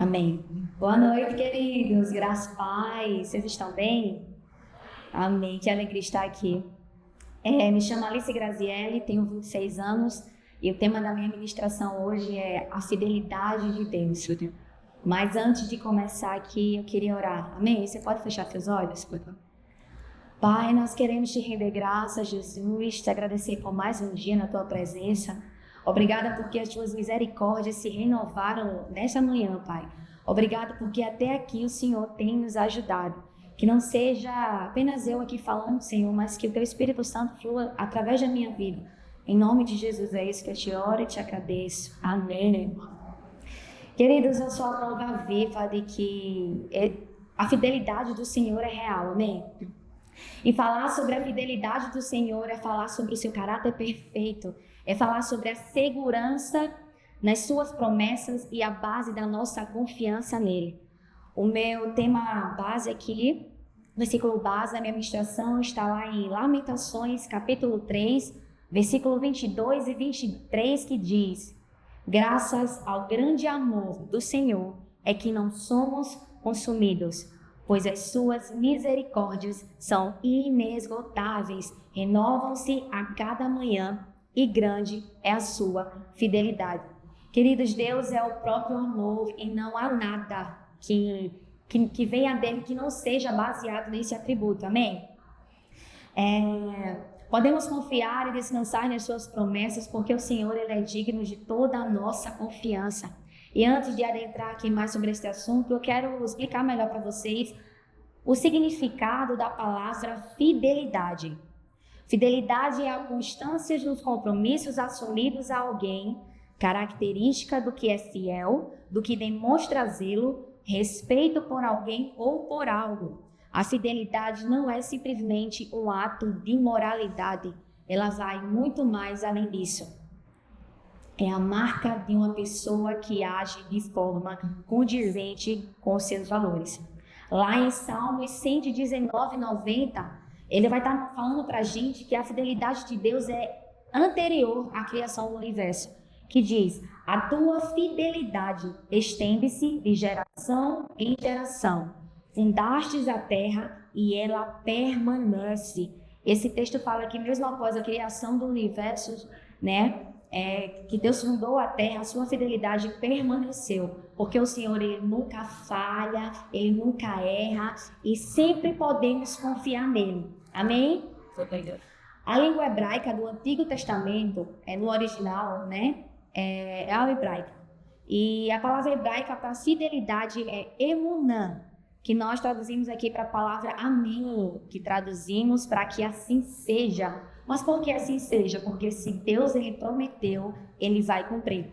Amém. Boa noite, queridos. Graças e paz. Vocês estão bem? Amém. Que alegria estar aqui. Me chamo Alice Grazielli, tenho 26 anos e o tema da minha ministração hoje é a fidelidade de Deus. Mas antes de começar aqui, eu queria orar. Amém? Você pode fechar seus olhos? Pai, nós queremos te render graças, Jesus, te agradecer por mais um dia na tua presença. Obrigada porque as tuas misericórdias se renovaram nessa manhã, Pai. Obrigada porque até aqui o Senhor tem nos ajudado. Que não seja apenas eu aqui falando, Senhor, mas que o teu Espírito Santo flua através da minha vida. Em nome de Jesus, é isso que eu te oro e te agradeço. Amém. Queridos, eu sou a prova viva de que a fidelidade do Senhor é real, amém? E falar sobre a fidelidade do Senhor é falar sobre o seu caráter perfeito, é falar sobre a segurança nas suas promessas e a base da nossa confiança nele. O meu tema base aqui, versículo base da minha ministração, está lá em Lamentações, capítulo 3, versículo 22 e 23, que diz: graças ao grande amor do Senhor é que não somos consumidos, pois as suas misericórdias são inesgotáveis, renovam-se a cada manhã e grande é a sua fidelidade. Queridos, Deus é o próprio amor e não há nada que venha dele que não seja baseado nesse atributo, amém? Podemos confiar e descansar nas suas promessas porque o Senhor ele é digno de toda a nossa confiança. E antes de adentrar aqui mais sobre este assunto, eu quero explicar melhor para vocês o significado da palavra fidelidade. Fidelidade é a constância nos compromissos assumidos a alguém, característica do que é fiel, do que demonstra zelo, respeito por alguém ou por algo. A fidelidade não é simplesmente um ato de moralidade, ela vai muito mais além disso. É a marca de uma pessoa que age de forma condizente com seus valores. Lá em Salmos 119:90, ele vai estar falando para a gente que a fidelidade de Deus é anterior à criação do universo, que diz: a tua fidelidade estende-se de geração em geração. Fundastes a terra e ela permanece. Esse texto fala que mesmo após a criação do universo, que Deus fundou a terra, a sua fidelidade permaneceu, porque o Senhor ele nunca falha, ele nunca erra e sempre podemos confiar nele. Amém? A língua hebraica do Antigo Testamento, no original, é a hebraica. E a palavra hebraica para fidelidade é emunã, que nós traduzimos aqui para a palavra amém, que traduzimos para que assim seja. Mas por que assim seja? Porque se Deus ele prometeu, ele vai cumprir.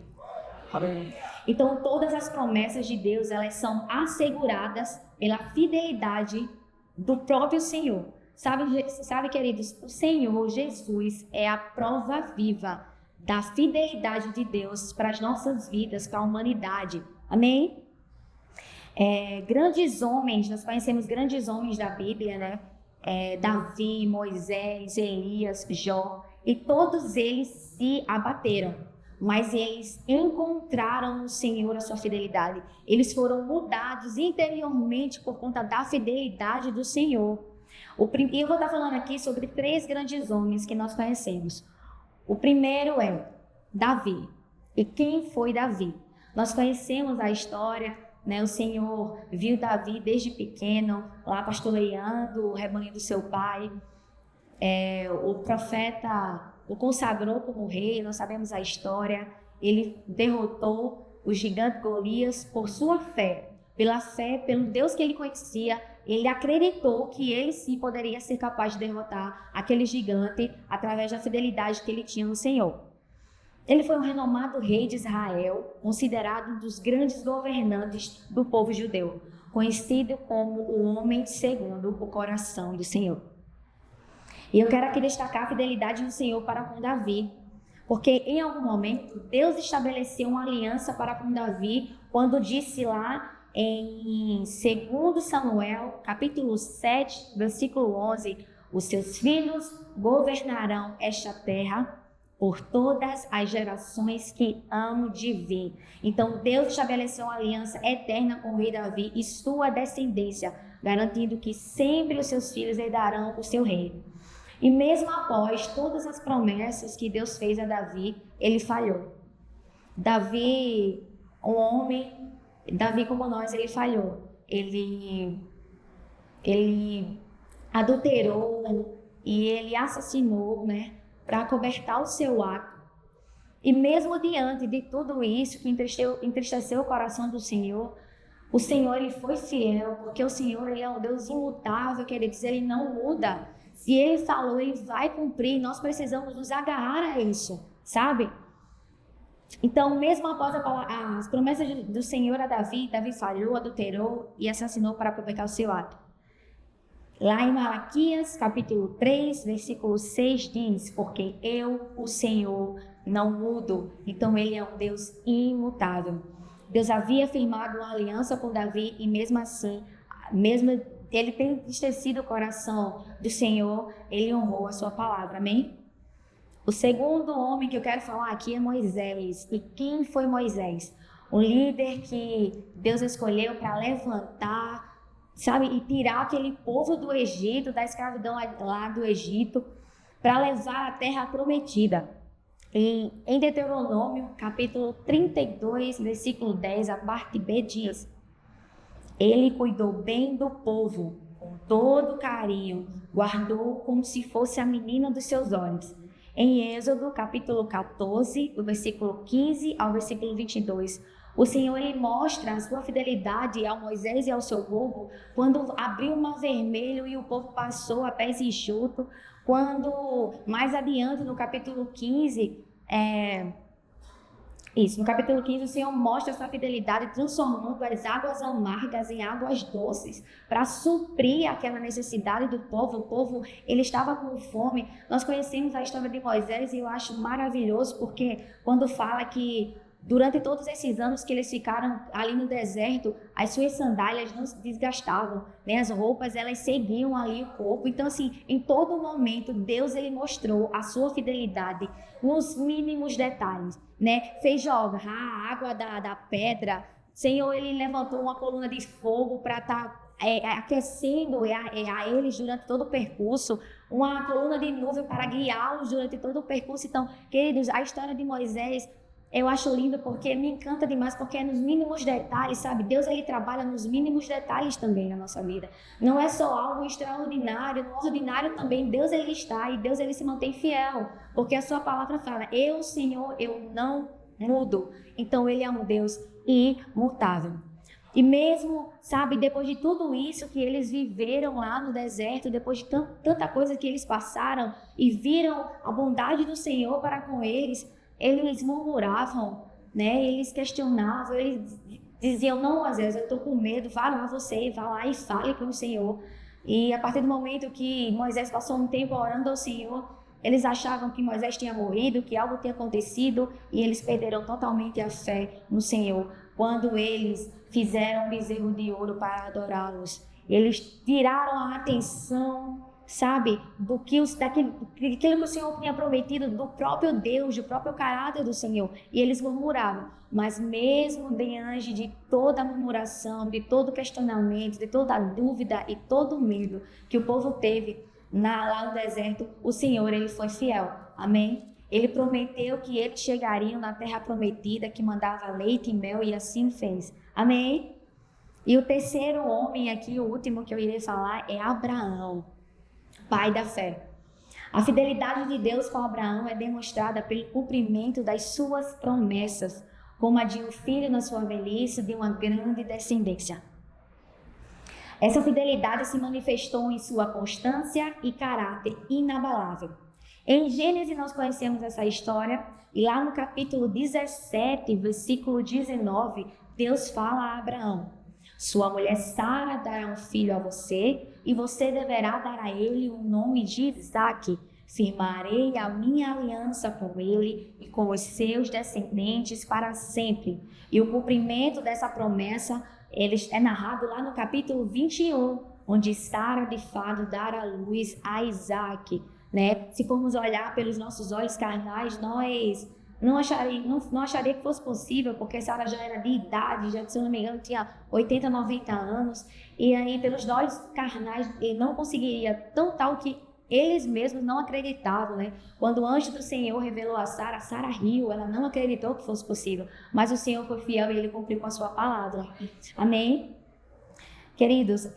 Então todas as promessas de Deus, elas são asseguradas pela fidelidade do próprio Senhor. Sabe, queridos, o Senhor Jesus é a prova viva da fidelidade de Deus para as nossas vidas, para a humanidade. Amém? Grandes homens, nós conhecemos grandes homens da Bíblia, Davi, Moisés, Elias, Jó, e todos eles se abateram, mas eles encontraram no Senhor a sua fidelidade. Eles foram mudados interiormente por conta da fidelidade do Senhor. E eu vou estar falando aqui sobre 3 grandes homens que nós conhecemos. O primeiro é Davi. E quem foi Davi? Nós conhecemos a história, o Senhor viu Davi desde pequeno, lá pastoreando o rebanho do seu pai. O profeta o consagrou como rei, nós sabemos a história. Ele derrotou o gigante Golias por sua fé. Pela fé, pelo Deus que ele conhecia, ele acreditou que ele sim poderia ser capaz de derrotar aquele gigante através da fidelidade que ele tinha no Senhor. Ele foi um renomado rei de Israel, considerado um dos grandes governantes do povo judeu, conhecido como o homem segundo o coração do Senhor. E eu quero aqui destacar a fidelidade do Senhor para com Davi, porque em algum momento Deus estabeleceu uma aliança para com Davi, quando disse lá em 2 Samuel, capítulo 7, versículo 11, os seus filhos governarão esta terra por todas as gerações que amo de ver. Então Deus estabeleceu uma aliança eterna com o rei Davi e sua descendência, garantindo que sempre os seus filhos herdarão o seu reino. E mesmo após todas as promessas que Deus fez a Davi, ele falhou. Davi, um homem, Davi como nós, ele falhou. Ele adulterou e ele assassinou, né, para acobertar o seu ato. E mesmo diante de tudo isso que entristeceu o coração do Senhor, o Senhor ele foi fiel, porque o Senhor ele é um Deus imutável, queridos, ele não muda. Se ele falou, ele vai cumprir, nós precisamos nos agarrar a isso, sabe? Então, mesmo após as promessas do Senhor a Davi, Davi falhou, adulterou e assassinou para aproveitar o seu ato. Lá em Malaquias, capítulo 3, versículo 6 diz: porque eu, o Senhor, não mudo. Então ele é um Deus imutável. Deus havia firmado uma aliança com Davi e mesmo assim, mesmo ele tendo entristecido o coração do Senhor, ele honrou a sua palavra, amém? O segundo homem que eu quero falar aqui é Moisés. E quem foi Moisés? O líder que Deus escolheu para levantar, sabe, e tirar aquele povo do Egito, da escravidão lá do Egito, para levar a terra prometida. E em Deuteronômio, capítulo 32, versículo 10, a parte B diz: ele cuidou bem do povo, com todo carinho, guardou como se fosse a menina dos seus olhos. Em Êxodo, capítulo 14, do versículo 15 ao versículo 22, o Senhor ele mostra a sua fidelidade ao Moisés e ao seu povo quando abriu o mar vermelho e o povo passou a pés enxutos. Quando, mais adiante, no capítulo 15, no capítulo 15, o Senhor mostra a sua fidelidade transformando as águas amargas em águas doces para suprir aquela necessidade do povo. O povo, ele estava com fome. Nós conhecemos a história de Moisés e eu acho maravilhoso porque quando fala que durante todos esses anos que eles ficaram ali no deserto, as suas sandálias não se desgastavam, né? As roupas, elas seguiam ali o corpo. Então, assim, em todo momento, Deus, ele mostrou a sua fidelidade nos mínimos detalhes, né? Fez jogar a água da pedra. Senhor, ele levantou uma coluna de fogo para estar aquecendo a eles durante todo o percurso, uma coluna de nuvem para guiá-los durante todo o percurso. Então, queridos, a história de Moisés, eu acho lindo porque me encanta demais, porque é nos mínimos detalhes, sabe? Deus, ele trabalha nos mínimos detalhes também na nossa vida. Não é só algo extraordinário, no ordinário também Deus, ele está e Deus, ele se mantém fiel. Porque a sua palavra fala: eu, Senhor, eu não mudo. Então, ele é um Deus imutável. E mesmo, sabe, depois de tudo isso que eles viveram lá no deserto, depois de tanta coisa que eles passaram e viram a bondade do Senhor para com eles murmuravam, né? Eles questionavam, eles diziam: não, às vezes eu estou com medo, vá lá e fale com o Senhor. E a partir do momento que Moisés passou um tempo orando ao Senhor, eles achavam que Moisés tinha morrido, que algo tinha acontecido, e eles perderam totalmente a fé no Senhor. Quando eles fizeram um bezerro de ouro para adorá-los, eles tiraram a atenção, sabe, daquilo que o Senhor tinha prometido, do próprio Deus, do próprio caráter do Senhor. E eles murmuravam. Mas mesmo diante de toda a murmuração, de todo questionamento, de toda a dúvida e todo o medo que o povo teve lá no deserto, o Senhor, ele foi fiel. Amém? Ele prometeu que eles chegariam na terra prometida, que mandava leite e mel, e assim fez. Amém? E o terceiro homem aqui, o último que eu irei falar, é Abraão, pai da fé. A fidelidade de Deus com Abraão é demonstrada pelo cumprimento das suas promessas, como a de um filho na sua velhice, de uma grande descendência. Essa fidelidade se manifestou em sua constância e caráter inabalável. Em Gênesis nós conhecemos essa história, e lá no capítulo 17, versículo 19, Deus fala a Abraão: sua mulher Sara dará um filho a você, e você deverá dar a ele o nome de Isaque. Firmarei a minha aliança com ele e com os seus descendentes para sempre. E o cumprimento dessa promessa é narrado lá no capítulo 21, onde Sara de fato dará luz a Isaque. né? Se formos olhar pelos nossos olhos carnais, nós não acharia que fosse possível, porque Sara já era de idade, já, se eu não me engano, tinha 80, 90 anos, e aí pelos olhos carnais ele não conseguiria, tão tal que eles mesmos não acreditavam, né? Quando o anjo do Senhor revelou a Sara, Sara riu, ela não acreditou que fosse possível, mas o Senhor foi fiel e ele cumpriu com a sua palavra. Amém? Queridos,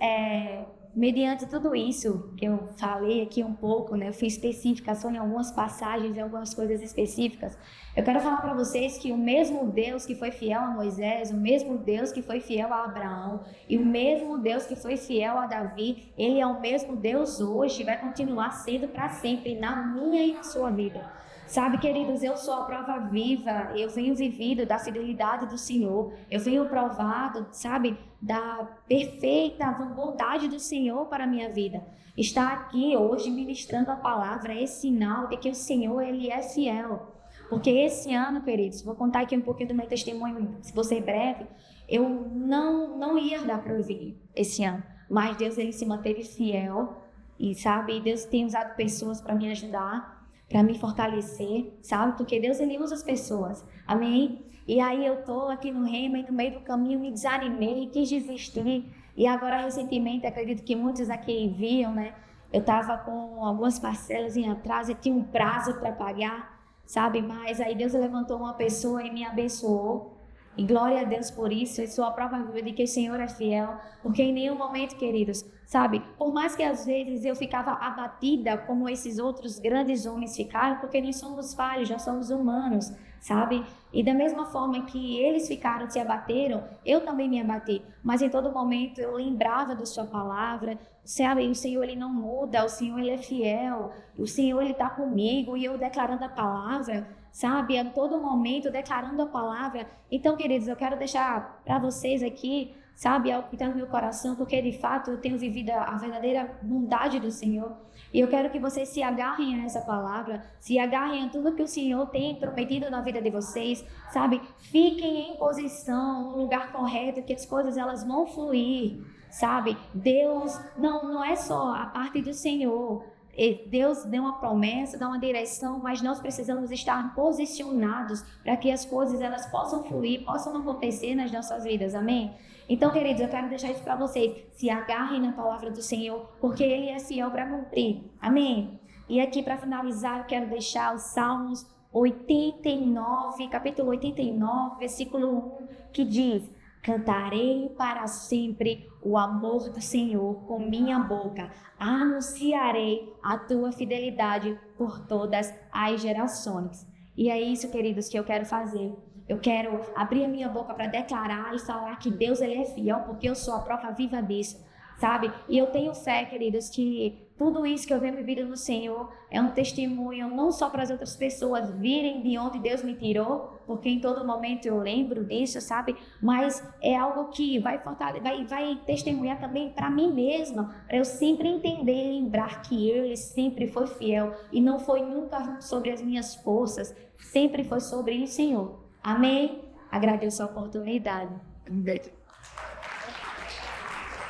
mediante tudo isso que eu falei aqui um pouco, né, eu fiz especificação em algumas passagens, em algumas coisas específicas, eu quero falar para vocês que o mesmo Deus que foi fiel a Moisés, o mesmo Deus que foi fiel a Abraão e o mesmo Deus que foi fiel a Davi, ele é o mesmo Deus hoje e vai continuar sendo para sempre na minha e na sua vida. Sabe, queridos, eu sou a prova viva, eu venho vivido da fidelidade do Senhor, eu venho provado, sabe, da perfeita bondade do Senhor para a minha vida. Estar aqui hoje ministrando a palavra é sinal de que o Senhor, ele é fiel. Porque esse ano, queridos, vou contar aqui um pouquinho do meu testemunho, se você breve, eu não ia dar para eu vir esse ano, mas Deus, ele se manteve fiel e, sabe, Deus tem usado pessoas para me ajudar, para me fortalecer, sabe? Porque Deus, ele usa as pessoas, amém? E aí eu tô aqui no Rema e no meio do caminho me desanimei, quis desistir. E agora, recentemente, acredito que muitos aqui viam, né? Eu tava com algumas parcelas em atraso e tinha um prazo para pagar, sabe? Mas aí Deus levantou uma pessoa e me abençoou. E glória a Deus por isso, eu sou a prova viva de que o Senhor é fiel, porque em nenhum momento, queridos, sabe, por mais que às vezes eu ficava abatida como esses outros grandes homens ficaram, porque nós somos falhos, já somos humanos, sabe? E da mesma forma que eles ficaram, se abateram, eu também me abati, mas em todo momento eu lembrava da sua palavra, sabe? O Senhor, ele não muda, o Senhor, ele é fiel, o Senhor, ele está comigo e eu declarando a palavra, sabe, a todo momento declarando a palavra. Então, queridos, eu quero deixar para vocês aqui, sabe, algo que está no meu coração, porque de fato eu tenho vivido a verdadeira bondade do Senhor. E eu quero que vocês se agarrem a essa palavra, se agarrem a tudo que o Senhor tem prometido na vida de vocês, sabe? Fiquem em posição, no lugar correto, que as coisas elas vão fluir, sabe? Deus não é só a parte do Senhor. Deus deu uma promessa, dá uma direção, mas nós precisamos estar posicionados para que as coisas elas possam fluir, possam acontecer nas nossas vidas, amém? Então, queridos, eu quero deixar isso para vocês, se agarrem na palavra do Senhor, porque Ele é fiel para cumprir, amém? E aqui para finalizar, eu quero deixar os Salmos 89, capítulo 89, versículo 1, que diz: cantarei para sempre o amor do Senhor com minha boca, anunciarei a tua fidelidade por todas as gerações. E é isso, queridos, que eu quero fazer. Eu quero abrir a minha boca para declarar e falar que Deus, ele é fiel, porque eu sou a prova viva disso, sabe? E eu tenho fé, queridos, que tudo isso que eu venho vivido no Senhor é um testemunho não só para as outras pessoas virem de onde Deus me tirou, porque em todo momento eu lembro disso, sabe? Mas é algo que vai testemunhar também para mim mesma, para eu sempre entender e lembrar que Ele sempre foi fiel e não foi nunca sobre as minhas forças, sempre foi sobre o Senhor. Amém? Agradeço a oportunidade.